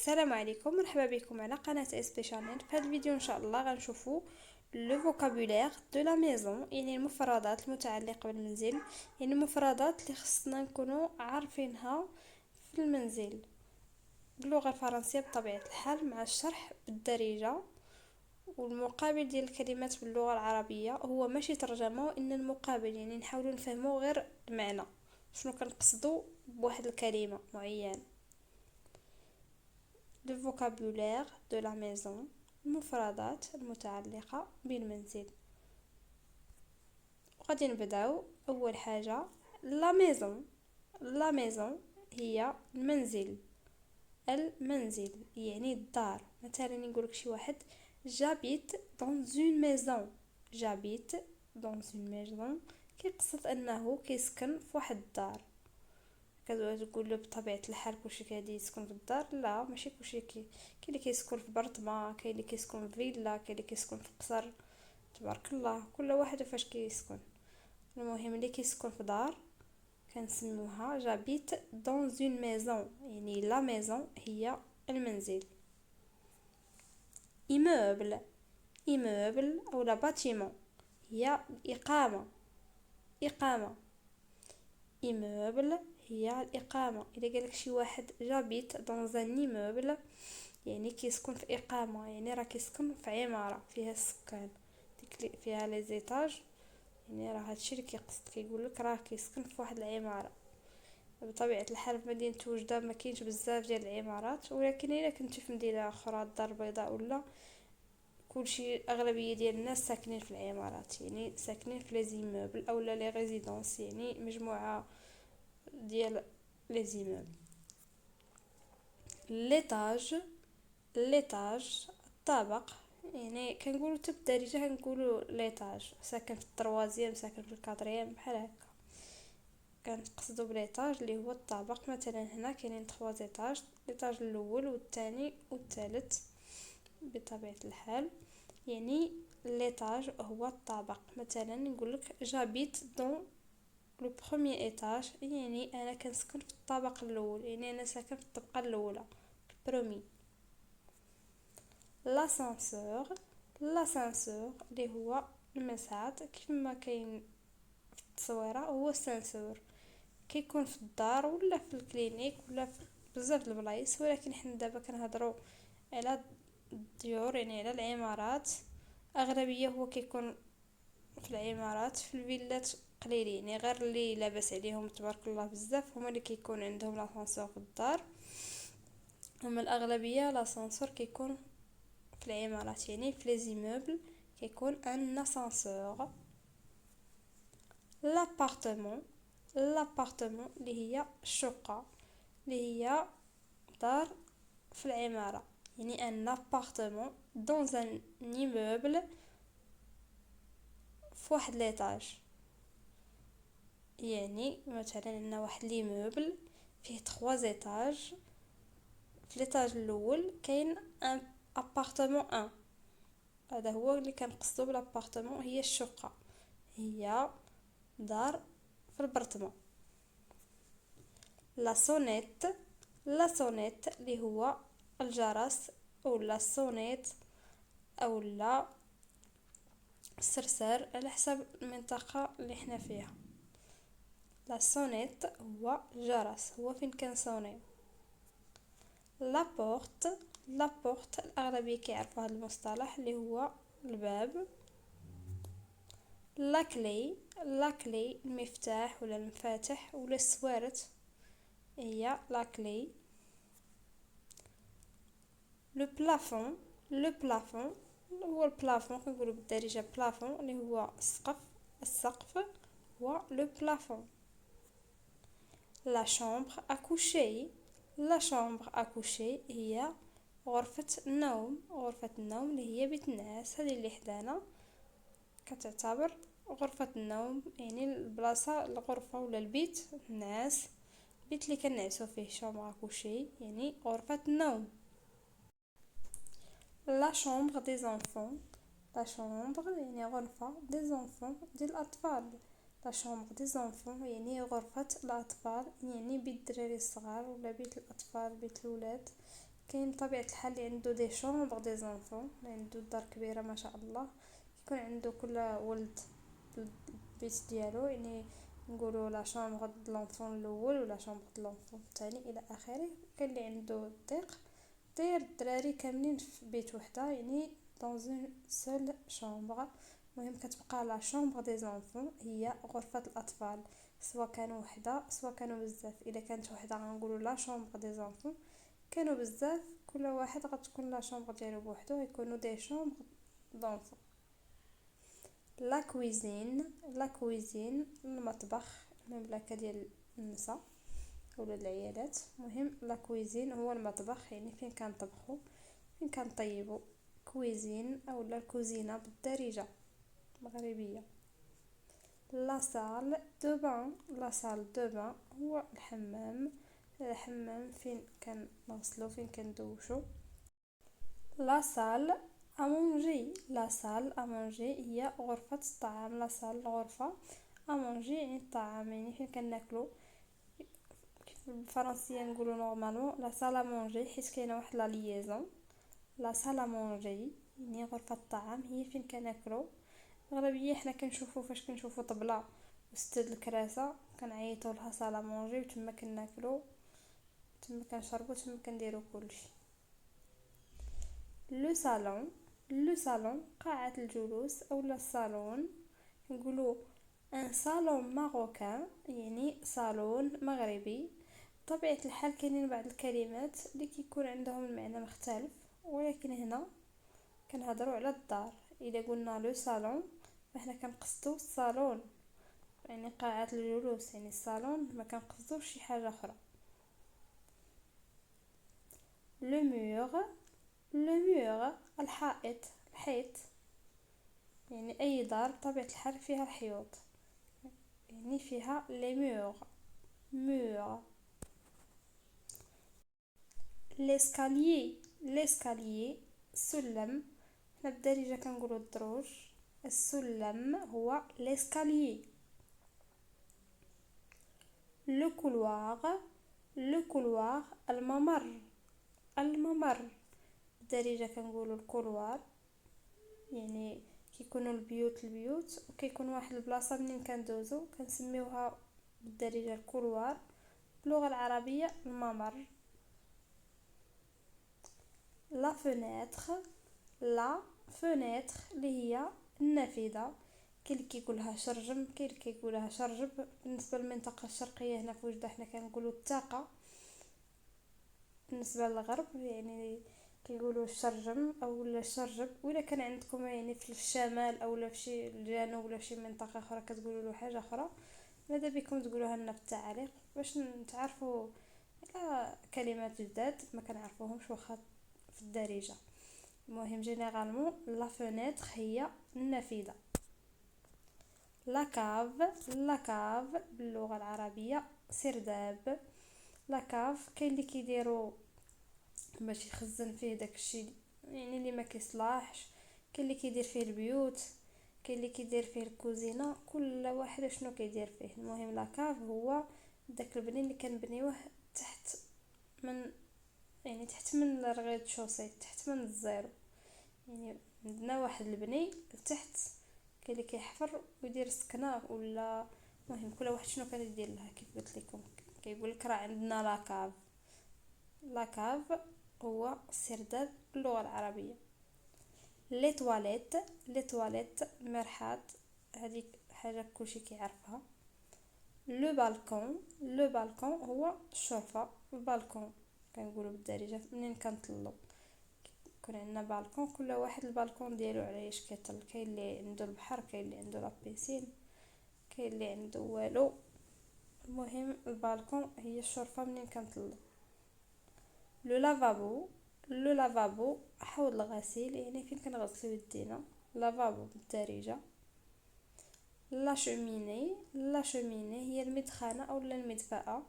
السلام عليكم، مرحبا بكم على قناة اس بي شانيل. في هذا الفيديو ان شاء الله غنشوفوا لو فوكابولير دو لا ميزون، يعني المفردات المتعلقة بالمنزل، يعني المفردات اللي خصنا نكونوا عارفينها في المنزل باللغة الفرنسية بطبيعة الحال، مع الشرح بالدارجة. والمقابل ديال الكلمات باللغة العربية هو ماشي ترجمة، وان المقابل يعني نحاولوا نفهموا غير المعنى، شنو كنقصدوا بواحد الكلمة معينة. le vocabulaire de la maison، المفردات المتعلقة بالمنزل. وغادي نبداو أول حاجة لا ميزون. لا ميزون هي المنزل. المنزل يعني الدار. مثلا يقولك شي واحد جابيت dans une maison، جابيت dans une maison كيقصد أنه كيسكن في واحد الدار. كتقول له بطبيعه الحال كلشي كيدي يسكن في الدار؟ لا، ماشي كلشي كاين اللي كيسكن في برطمه، كاين اللي كيسكن في فيلا، كاين اللي كيسكن في قصر. تبارك الله، كل واحد فاش كيسكن. المهم اللي كيسكن في دار كنسموها جابيت دون اون ميزون، يعني لا ميزون هي المنزل. ايموبل، ايموبل او لا باتيمون هي الاقامه. اقامه، ايموبل هي الإقامة. إذا قالك شي واحد جابيت دون ان ايموبل، يعني كيسكن في إقامة، يعني راه كيسكن في عمارة فيها السكان، فيها لي زيتاج، يعني راه هادشي اللي كيقصد، كيقولك راه كيسكن في واحد العمارة. بطبيعة الحال في مدينة وجدة ما كاينش بزاف ديال العمارات، ولكن الا كنتي في مدينة اخرى الدار البيضاء ولا كلشي، اغلبيه ديال الناس ساكنين في العمارات، يعني ساكنين في لي زيموبل اولا لي ريزيدونس، يعني مجموعه ديال لي زيموبل. ليتاج، ليتاج الطابق، يعني كنقولوا حتى بالدارجه كنقولوا ليتاج، ساكن في التروازيام، ساكن في الكادريام، بحال هكا كنقصدوا بليتاج اللي هو الطابق. مثلا هنا كاينين 3 ايطاج، ليطاج الاول والثاني والثالث بطبيعه الحال، يعني ليتاج هو الطابق. مثلا نقولك جابيت دون لو بروميير ايطاج، يعني انا كنسكن في الطابق الاول، يعني انا ساكن في الطبقه الاولى، برومي. لاسانسور، لاسانسور اللي هو المسعد، كيف ما كاين في التصويره هو السانسور، كيكون في الدار ولا في الكلينيك ولا في بزاف د البلايص، ولكن حنا دابا كنهضروا على الديور، يعني على العمارات. اغلبيه هو كيكون في العمارات، في الفيلات قليلين، يعني غير اللي لاباس عليهم تبارك الله بزاف هما اللي كيكون عندهم لاسانسور في الدار. اما الاغلبيه لاسانسور كيكون في العمارات، يعني في لي زيموبل كيكون ان اسانسور. لابارتمون، لابارتمون اللي هي الشقه، اللي هي دار في العماره، يعني ان ابارتمون دون ان ايموبل في واحد ليطاج. يعني مثلا عندنا واحد ليموبل فيه 3 ايطاج، في ليطاج الاول كاين ان ابارتمون 1، هذا هو اللي كنقصدو بالابارتمون، هي الشقه، هي دار في البرطمه. لا سونيت، لا سونيت اللي هو الجرس او لا سونيت او لا الصرصار على حسب المنطقه اللي حنا فيها. لا سونيت هو الجرس، هو فين كنصوني. لابورت، لابورت الاغلبيه كيعرفوا هذا المصطلح اللي هو الباب. لاكلي، لاكلي المفتاح ولا المفاتح ولا السوارت، هي لاكلي. لو بلافون، لو بلافون هو البلافون، كنقولوا بالدارجه بلافون اللي هو السقف، السقف هو لو بلافون. لا شامبر اكوشي، لا شامبر اكوشي هي غرفة النوم، غرفة النوم اللي هي بيت النعاس، هذه اللي حدانا كتعتبر غرفة النوم، يعني البلاصة الغرفة ولا البيت النعاس، البيت اللي كنعسو فيه، شامبر اكوشي يعني غرفة النوم. لا شامبر دي زونفون، لا شامبر يعني غرفة دي زونفون ديال الأطفال، لا شامبر دي زونفون يعني غرفة الأطفال، يعني بيت الدراري الصغار ولا بيت الأطفال، بيت الولاد، كاين بطبيعة الحال اللي عنده دي شومبر دي زونفون، عنده دار كبيرة ما شاء الله، يكون عنده كل ولد البيت ديالو، يعني نقولوا لا شومبر د لونفون الاول ولا شومبر د لونفون الثاني الى اخره. كاين اللي عنده ضيق داير الدراري كاملين في بيت وحده، يعني دون اون سول شومبر. المهم كتبقى لا شومبر دي زونفون هي غرفة الاطفال، سواء كانوا وحده سواء كانوا بزاف. اذا كانت وحده غنقولوا لا شومبر دي زونفون، كانوا بزاف كل واحد غتكون لا شومبر ديالو بوحدو، يكونوا دي شومبر دونفون. لا كويزين المطبخ، المملكه ديال النساء ولا العيالات. مهم لا كويزين هو المطبخ، يعني فين كنطبخوا فين كنطيبوا. كويزين او لا الكوزينه بالدارجه مغربيه. لا سال دو بان هو الحمام. الحمام فين كنغسلو فين كندوشو. لا سال امونجي هي غرفة الطعام. لا سال غرفة، امونجي يعني الطعام، يعني فين كناكلو. بالفرنسية نقولو نورمالمون لا سال امونجي، حيت كاينه واحد لا ليزون. لا سال امونجي يعني غرفة الطعام هي فين كناكلو. اغلبيه حنا كنشوفو فاش كنشوفو طبله وستد الكراسه كنعيطوا لها سال امونجي، وتما كناكلو تما كنشربو تما كنديرو كلشي. لو صالون قاعة الجلوس اولا الصالون، نقولوا ان صالون ماروكان يعني صالون مغربي. طبيعة الحال كاينين بعض الكلمات اللي كيكون عندهم المعنى مختلف، ولكن هنا كنهضروا على الدار. اذا قلنا لو صالون فاحنا كنقصدو الصالون، يعني قاعة الجلوس، يعني الصالون، ما كنقصدوش شي حاجة اخرى. لو مور الحيط، يعني اي دار بطبيعة الحال فيها الحيوط، يعني فيها لي مور. ليسكاليي السلم، حنا بالدارجة كنقولوا الدروج، السلم هو ليسكاليي. لو كولوار الممر بالدارجة كنقولوا الكولوار، يعني كيكونوا البيوت وكيكون واحد البلاصه منين كندوزو كنسميوها بالدارجه الكولوار، باللغه العربيه الممر. لا فونيتر اللي هي النافذه، كاين اللي كيقولها شرجم كاين اللي كيقولها شرجب. بالنسبه للمنطقه الشرقيه هنا في وجده حنا كنقولوا التاقه. بالنسبه للغرب يعني كيقولوا الشرجم او الشرجب. ولا كان عندكم يعني في الشمال او في شي الجنوب ولا في شي منطقه اخرى كتقولوا له حاجه اخرى، ماذا بكم تقولوها لنا في التعليق باش نتعرفوا على كلمات جداد ما كنعرفوهمش واخا في الدارجه. المهم جينيرالمون لا فونيتر هي النافذه. لا كاف باللغه العربيه سرداب. لا كاف كاين اللي كيديروا باش يخزن فيه داكشي يعني اللي ما كيصلاحش، كاين اللي كيدير فيه البيوت، كاين اللي كيدير فيه الكوزينه، كل واحد شنو كيدير فيه. المهم لاكاف هو داك البني اللي كنبنيوه تحت من يعني تحت من الرغيد شوسي، تحت من الزيرو، يعني عندنا واحد البني لتحت. كاين اللي كيحفر ويدير سكنه ولا المهم كل واحد شنو كان يدير لها. كيف قلت لكم كيقول لك راه عندنا لاكاف هو السرداب باللغة العربية. لي تواليت مرحاض، هذيك حاجة كلشي كيعرفها. لو بالكون هو الشرفة. البالكون كنقولوا بالدارجة منين كنطلو يكون عندنا بالكون، كل واحد البالكون ديالو على اش كيطل. كاين اللي عنده البحر، كاين اللي عنده لابيسين، كاين اللي عنده والو. المهم البالكون هي الشرفة منين كنطلو. لو لافابو حوض الغسيل، يعني فين كنغسلو يدينا. لافابو بالدارجة. لا شوميني هي المدخنة او المدفأة.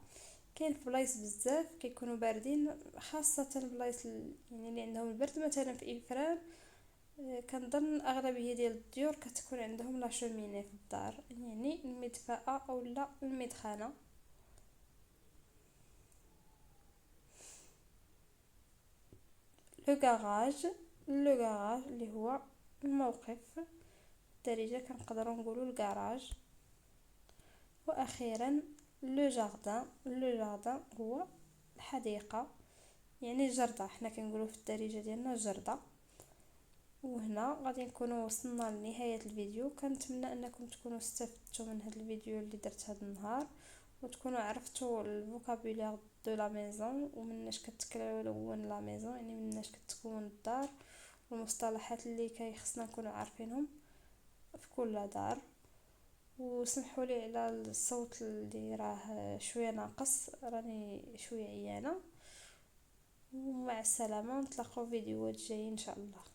كاين في بلايص بزاف كيكونوا باردين، خاصة البلايص يعني اللي عندهم البرد، مثلا في افران كنظن اغلبية ديال الديور كتكون عندهم لا شوميني في الدار، يعني المدفأة او لا المدخنة. لو غاراج، لو غاراج اللي هو الموقف بالدارجة كنقدروا نقولوا الكراج. واخيرا لو جاردان، لو جاردان هو الحديقة، يعني الجردة، حنا كنقولوا في الدارجة ديالنا الجردة. وهنا غادي نكونوا وصلنا لنهاية الفيديو. كنتمنى انكم تكونوا استفدتوا من هذا الفيديو اللي درت هذا النهار، وتكونوا عرفتوا الفوكابولير دو لا ميزون، ومناش كتكون لا ميزون، يعني مناش كتكون الدار، والمصطلحات اللي خصنا نكونوا عارفينهم في كل دار. وسمحوا لي على الصوت اللي راه شويه ناقص، راني شويه عيانه. ومع السلامه، نتلاقاو فيديوهات جايين ان شاء الله.